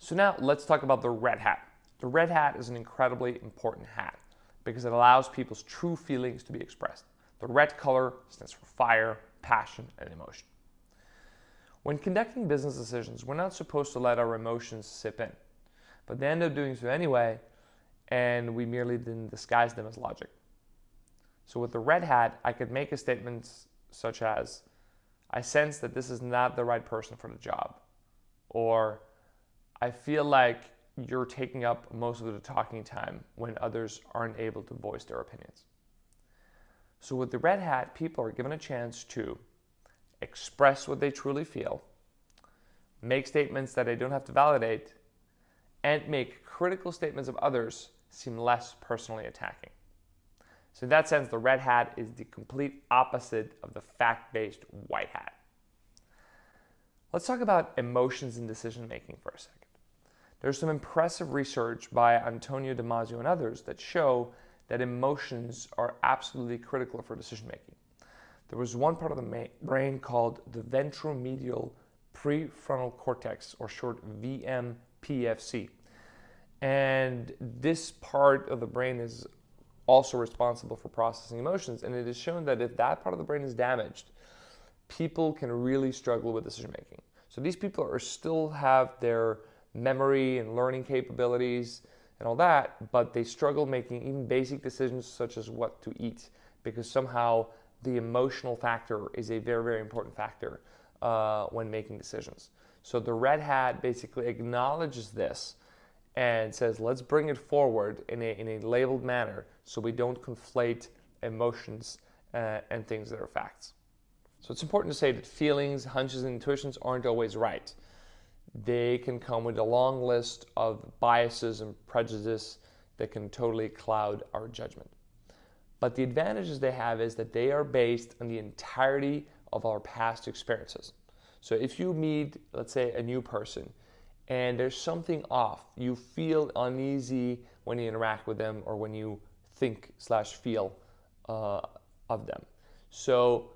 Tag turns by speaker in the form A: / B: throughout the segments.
A: So now let's talk about the red hat. The red hat is an incredibly important hat because it allows people's true feelings to be expressed. The red color stands for fire, passion, and emotion. When conducting business decisions, we're not supposed to let our emotions sip in, but they end up doing so anyway, and we merely didn't disguise them as logic. So with the red hat, I could make a statement such as, I sense that this is not the right person for the job, or I feel like you're taking up most of the talking time when others aren't able to voice their opinions. So with the red hat, people are given a chance to express what they truly feel, make statements that they don't have to validate, and make critical statements of others seem less personally attacking. So in that sense, the red hat is the complete opposite of the fact-based white hat. Let's talk about emotions in decision making for a second. There's some impressive research by Antonio Damasio and others that show that emotions are absolutely critical for decision making. There was one part of the brain called the ventromedial prefrontal cortex, or short VMPFC. And this part of the brain is also responsible for processing emotions, and it is shown that if that part of the brain is damaged, people can really struggle with decision making. So these people still have their memory and learning capabilities and all that, but they struggle making even basic decisions such as what to eat, because somehow the emotional factor is a very, very important factor when making decisions. So the red hat basically acknowledges this and says, let's bring it forward in a labeled manner so we don't conflate emotions and things that are facts. So it's important to say that feelings, hunches, and intuitions aren't always right. They can come with a long list of biases and prejudice that can totally cloud our judgment. But the advantages they have is that they are based on the entirety of our past experiences. So if you meet, let's say, a new person, and there's something off, you feel uneasy when you interact with them or when you think/feel of them. So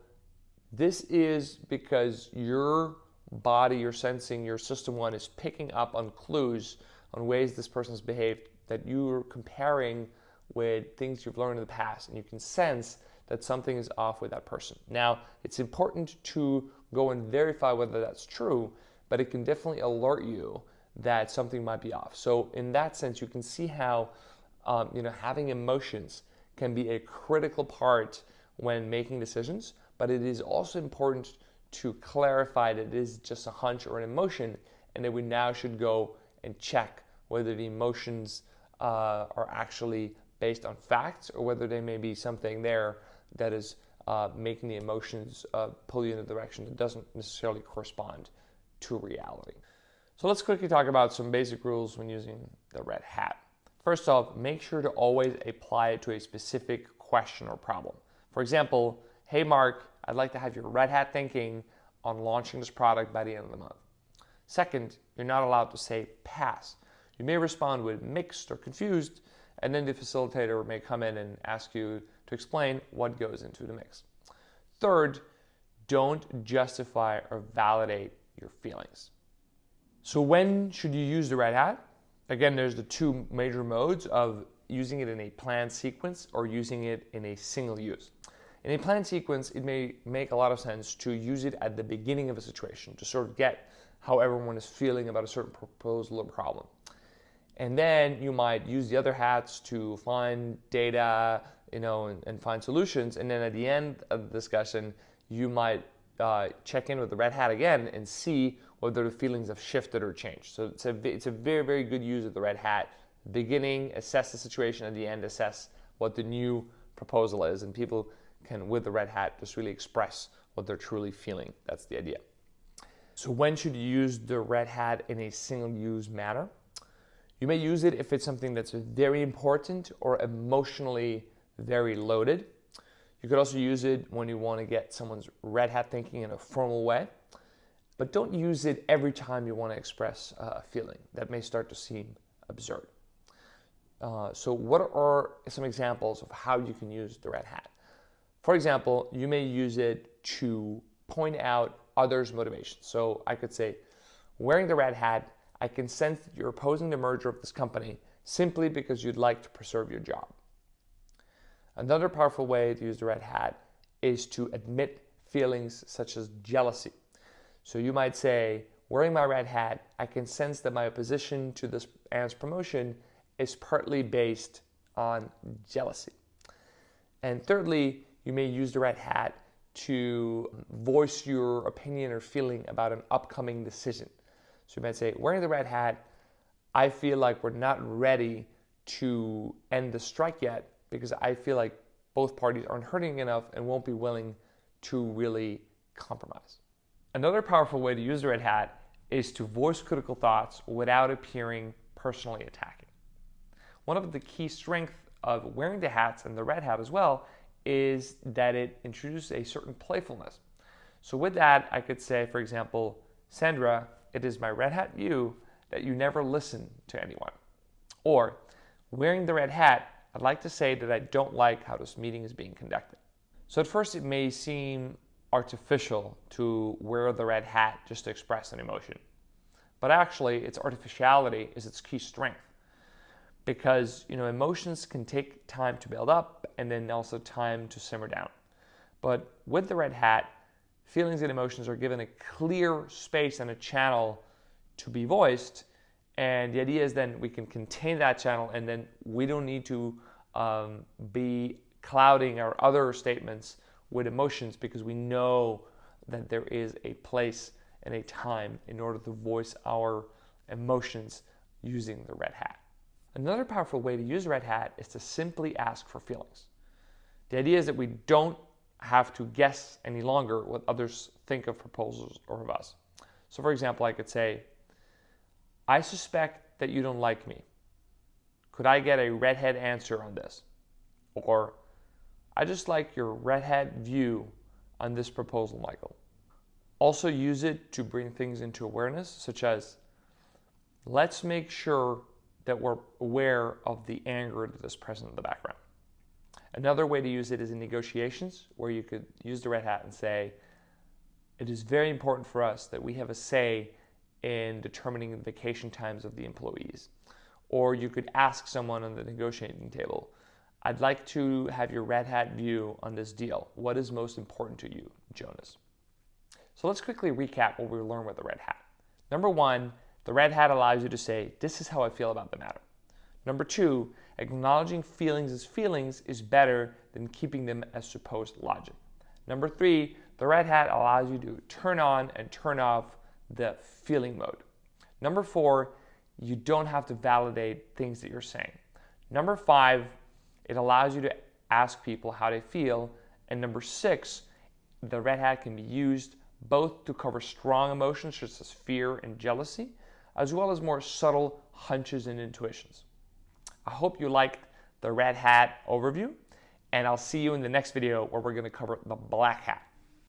A: this is because your body, your sensing, your system one is picking up on clues on ways this person's behaved that you're comparing with things you've learned in the past, and you can sense that something is off with that person. Now, it's important to go and verify whether that's true, but it can definitely alert you that something might be off. So in that sense, you can see how having emotions can be a critical part when making decisions, but it is also important to clarify that it is just a hunch or an emotion, and that we now should go and check whether the emotions are actually based on facts or whether they may be something there that is making the emotions pull you in a direction that doesn't necessarily correspond to reality. So let's quickly talk about some basic rules when using the red hat. First off, make sure to always apply it to a specific question or problem. For example, hey Mark, I'd like to have your red hat thinking on launching this product by the end of the month. Second, you're not allowed to say pass. You may respond with mixed or confused, and then the facilitator may come in and ask you to explain what goes into the mix. Third, don't justify or validate your feelings. So when should you use the red hat? Again, there's the two major modes of using it in a planned sequence or using it in a single use. In a planned sequence, it may make a lot of sense to use it at the beginning of a situation to sort of get how everyone is feeling about a certain proposal or problem. And then you might use the other hats to find data, and find solutions. And then at the end of the discussion, you might check in with the red hat again and see whether the feelings have shifted or changed. So it's a very, very good use of the red hat. Beginning, assess the situation. At the end, assess what the new proposal is. And people can, with the red hat, just really express what they're truly feeling. That's the idea. So when should you use the red hat in a single-use manner? You may use it if it's something that's very important or emotionally very loaded. You could also use it when you want to get someone's red hat thinking in a formal way. But don't use it every time you want to express a feeling. That may start to seem absurd. So what are some examples of how you can use the red hat? For example, you may use it to point out others' motivations. So I could say, wearing the red hat, I can sense that you're opposing the merger of this company simply because you'd like to preserve your job. Another powerful way to use the red hat is to admit feelings such as jealousy. So you might say, wearing my red hat, I can sense that my opposition to this Anne's promotion is partly based on jealousy. And thirdly, you may use the red hat to voice your opinion or feeling about an upcoming decision. So you might say, wearing the red hat, I feel like we're not ready to end the strike yet because I feel like both parties aren't hurting enough and won't be willing to really compromise. Another powerful way to use the red hat is to voice critical thoughts without appearing personally attacking. One of the key strengths of wearing the hats and the red hat as well is that it introduces a certain playfulness. So with that, I could say, for example, Sandra, it is my red hat view that you never listen to anyone. Or, wearing the red hat, I'd like to say that I don't like how this meeting is being conducted. So at first it may seem artificial to wear the red hat just to express an emotion. But actually, its artificiality is its key strength. Because emotions can take time to build up and then also time to simmer down. But with the red hat, feelings and emotions are given a clear space and a channel to be voiced, and the idea is then we can contain that channel, and then we don't need to be clouding our other statements with emotions because we know that there is a place and a time in order to voice our emotions using the red hat. Another powerful way to use red hat is to simply ask for feelings. The idea is that we don't have to guess any longer what others think of proposals or of us. So for example, I could say, I suspect that you don't like me. Could I get a redhead answer on this? Or, I just like your redhead view on this proposal, Michael. Also use it to bring things into awareness, such as, let's make sure that we're aware of the anger that is present in the background. Another way to use it is in negotiations, where you could use the red hat and say, it is very important for us that we have a say in determining the vacation times of the employees. Or you could ask someone on the negotiating table, I'd like to have your red hat view on this deal. What is most important to you, Jonas? So let's quickly recap what we learned with the red hat. Number one, the red hat allows you to say, this is how I feel about the matter. Number two, acknowledging feelings as feelings is better than keeping them as supposed logic. Number three, the red hat allows you to turn on and turn off the feeling mode. Number four, you don't have to validate things that you're saying. Number five, it allows you to ask people how they feel. And number six, the red hat can be used both to cover strong emotions such as fear and jealousy, as well as more subtle hunches and intuitions. I hope you liked the red hat overview, and I'll see you in the next video where we're going to cover the black hat.